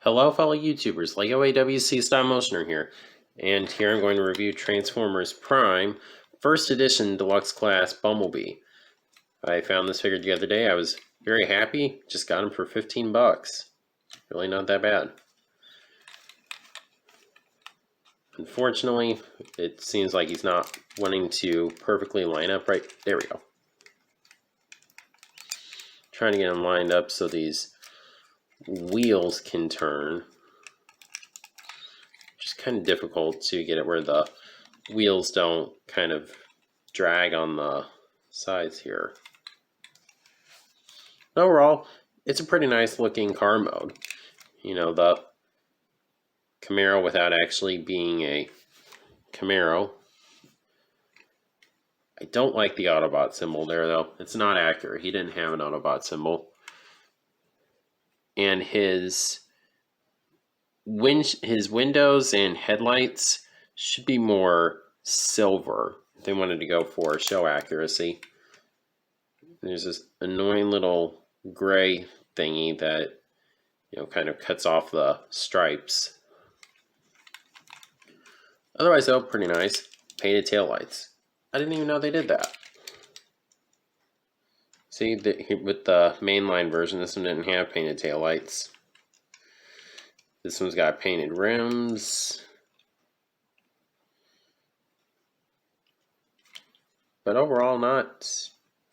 Hello fellow YouTubers, Lego AWC Stop Motioner here, and here I'm going to review Transformers Prime First Edition Deluxe Class Bumblebee. I found this figure the other day. I was very happy, just got him for 15 bucks. Really not that bad. Unfortunately, it seems like he's not wanting to perfectly line up right. There we go. Trying to get him lined up so these wheels can turn. Just kind of difficult to get it where the wheels don't kind of drag on the sides here. Overall, it's a pretty nice looking car mode. You know, the Camaro without actually being a Camaro. I don't like the Autobot symbol there though. It's not accurate. He didn't have an Autobot symbol. And his windows and headlights should be more silver. They wanted to go for show accuracy. There's this annoying little gray thingy that, you know, kind of cuts off the stripes. Otherwise though, pretty nice. Painted taillights. I didn't even know they did that. See, with the mainline version, this one didn't have painted taillights. This one's got painted rims. But overall, not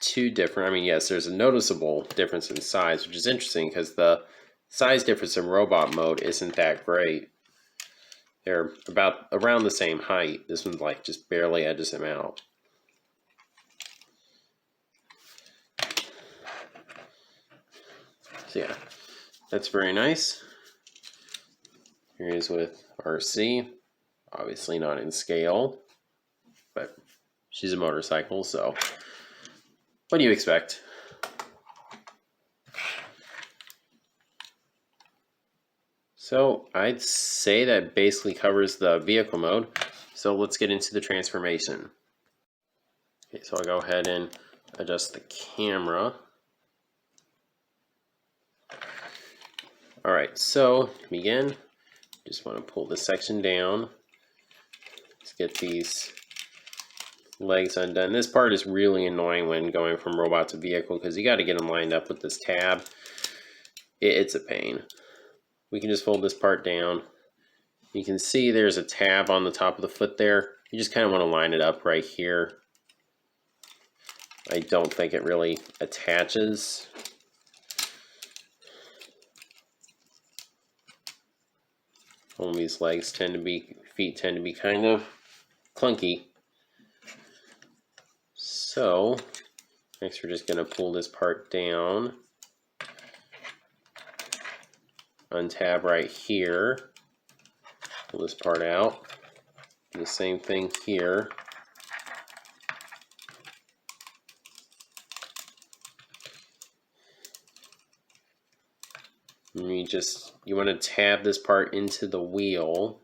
too different. I mean, yes, there's a noticeable difference in size, which is interesting because the size difference in robot mode isn't that great. They're about around the same height. This one's like just barely edges him out. So yeah, that's very nice. Here he is with RC. Obviously not in scale, but she's a motorcycle, so what do you expect? So I'd say that basically covers the vehicle mode. So let's get into the transformation. Okay, so I'll go ahead and adjust the camera. All right, so to begin, just want to pull this section down. Let's get these legs undone. This part is really annoying when going from robot to vehicle because you got to get them lined up with this tab. It's a pain. We can just fold this part down. You can see there's a tab on the top of the foot there. You just kind of want to line it up right here. I don't think it really attaches. Bumblebee's legs feet tend to be kind of clunky. So next we're just going to pull this part down. Untab right here. Pull this part out. Do the same thing here. And you want to tab this part into the wheel.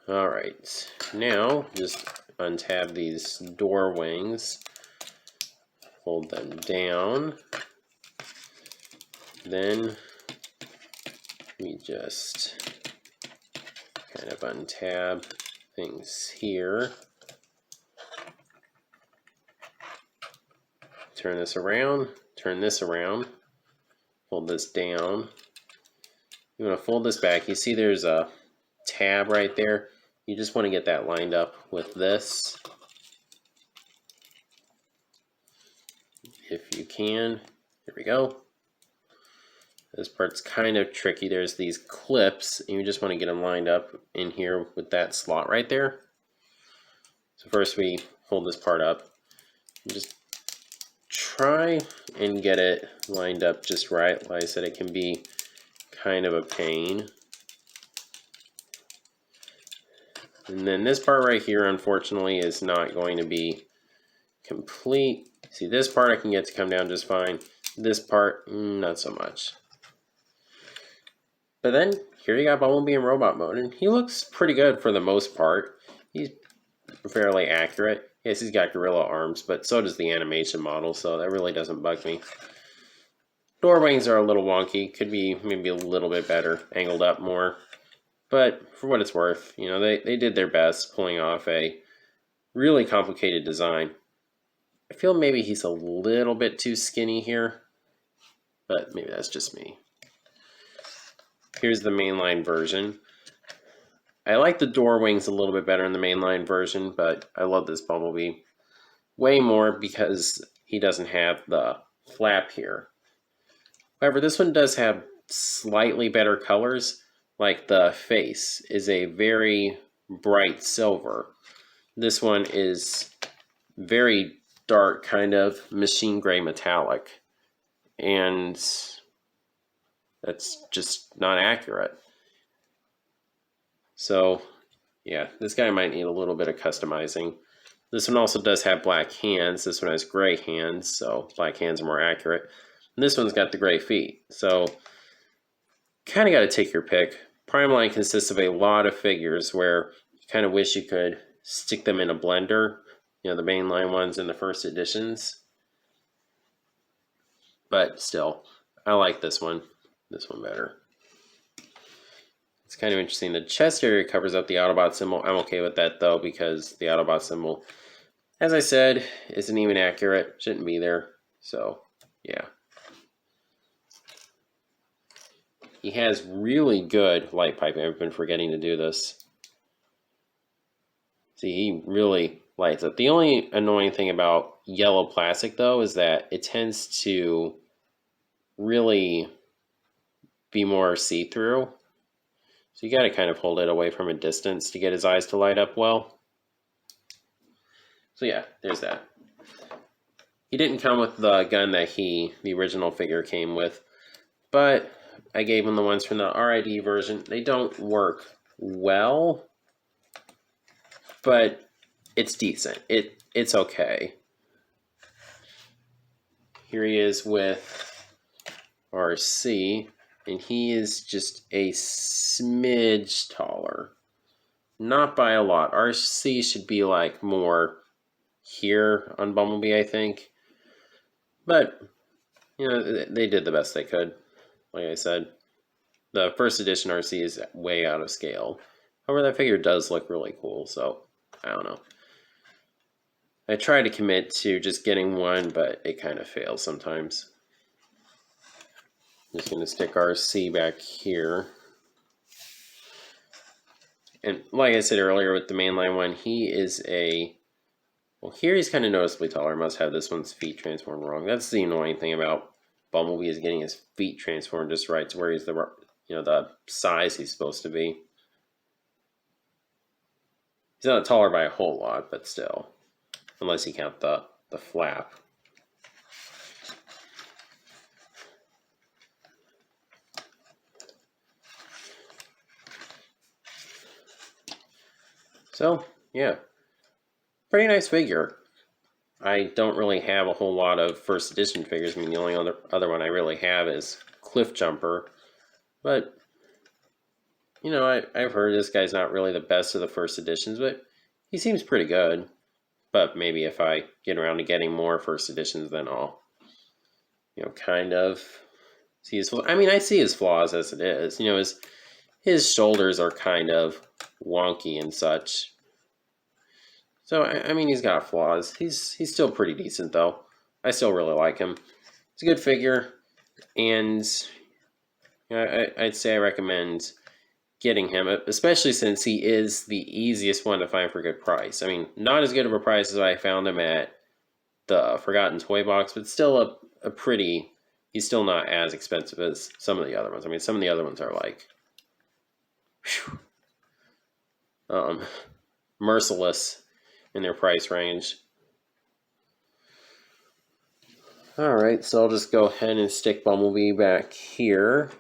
All right, now just untab these door wings, fold them down, then we just kind of untab things here, turn this around, fold this down. You want to fold this back. You see there's a tab right there. You just want to get that lined up with this, if you can. Here we go. This part's kind of tricky. There's these clips, and you just want to get them lined up in here with that slot right there. So first we fold this part up. Just try and get it lined up just right. Like I said, it can be kind of a pain. And then this part right here, unfortunately, is not going to be complete. See, this part I can get to come down just fine. This part, not so much. But then, here you got Bumblebee in robot mode, and he looks pretty good for the most part. He's fairly accurate. Yes, he's got gorilla arms, but so does the animation model, so that really doesn't bug me. Door wings are a little wonky. Could be maybe a little bit better, angled up more. But for what it's worth, you know, they did their best pulling off a really complicated design. I feel maybe he's a little bit too skinny here, but maybe that's just me. Here's the mainline version. I like the door wings a little bit better in the mainline version, but I love this Bumblebee way more because he doesn't have the flap here. However, this one does have slightly better colors. Like the face is a very bright silver. This one is very dark, kind of machine gray metallic. And that's just not accurate. So, yeah, this guy might need a little bit of customizing. This one also does have black hands. This one has gray hands, so black hands are more accurate. And this one's got the gray feet. So, kind of got to take your pick. Primeline consists of a lot of figures where you kind of wish you could stick them in a blender. You know, the mainline ones in the first editions. But still, I like this one better. It's kind of interesting. The chest area covers up the Autobot symbol. I'm okay with that though, because the Autobot symbol, as I said, isn't even accurate. Shouldn't be there. So, yeah. He has really good light piping. I've been forgetting to do this. See, he really lights up. The only annoying thing about yellow plastic though is that it tends to really be more see-through. So you got to kind of hold it away from a distance to get his eyes to light up well. So yeah, there's that. He didn't come with the gun that the original figure came with, but I gave him the ones from the RID version. They don't work well, but it's decent. It's okay. Here he is with RC. And he is just a smidge taller. Not by a lot. RC should be like more here on Bumblebee, I think. But, you know, they did the best they could. Like I said, the first edition RC is way out of scale. However, that figure does look really cool, so I don't know. I try to commit to just getting one, but it kind of fails sometimes. I'm just going to stick RC back here. And like I said earlier with the mainline one, he is well, here he's kind of noticeably taller. I must have this one's feet transformed wrong. That's the annoying thing about Bumblebee, is getting his feet transformed just right to where he's the size he's supposed to be. He's not taller by a whole lot, but still. Unless you count the flap. So, yeah, pretty nice figure. I don't really have a whole lot of first edition figures. I mean, the only other one I really have is Cliff Jumper. But, you know, I've heard this guy's not really the best of the first editions, but he seems pretty good. But maybe if I get around to getting more first editions, then I'll, you know, kind of see his flaws. I mean, I see his flaws as it is. You know, his shoulders are kind of wonky and such. So, I mean, he's got flaws. He's still pretty decent, though. I still really like him. It's a good figure, and you know, I'd say I recommend getting him, especially since he is the easiest one to find for a good price. I mean, not as good of a price as I found him at the Forgotten Toy Box, but still a pretty... He's still not as expensive as some of the other ones. I mean, some of the other ones are like... merciless in their price range. Alright, so I'll just go ahead and stick Bumblebee back here.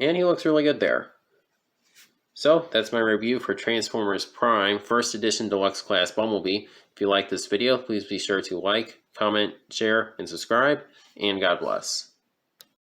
And he looks really good there. So, that's my review for Transformers Prime First Edition Deluxe Class Bumblebee. If you like this video, please be sure to like, comment, share, and subscribe, and God bless.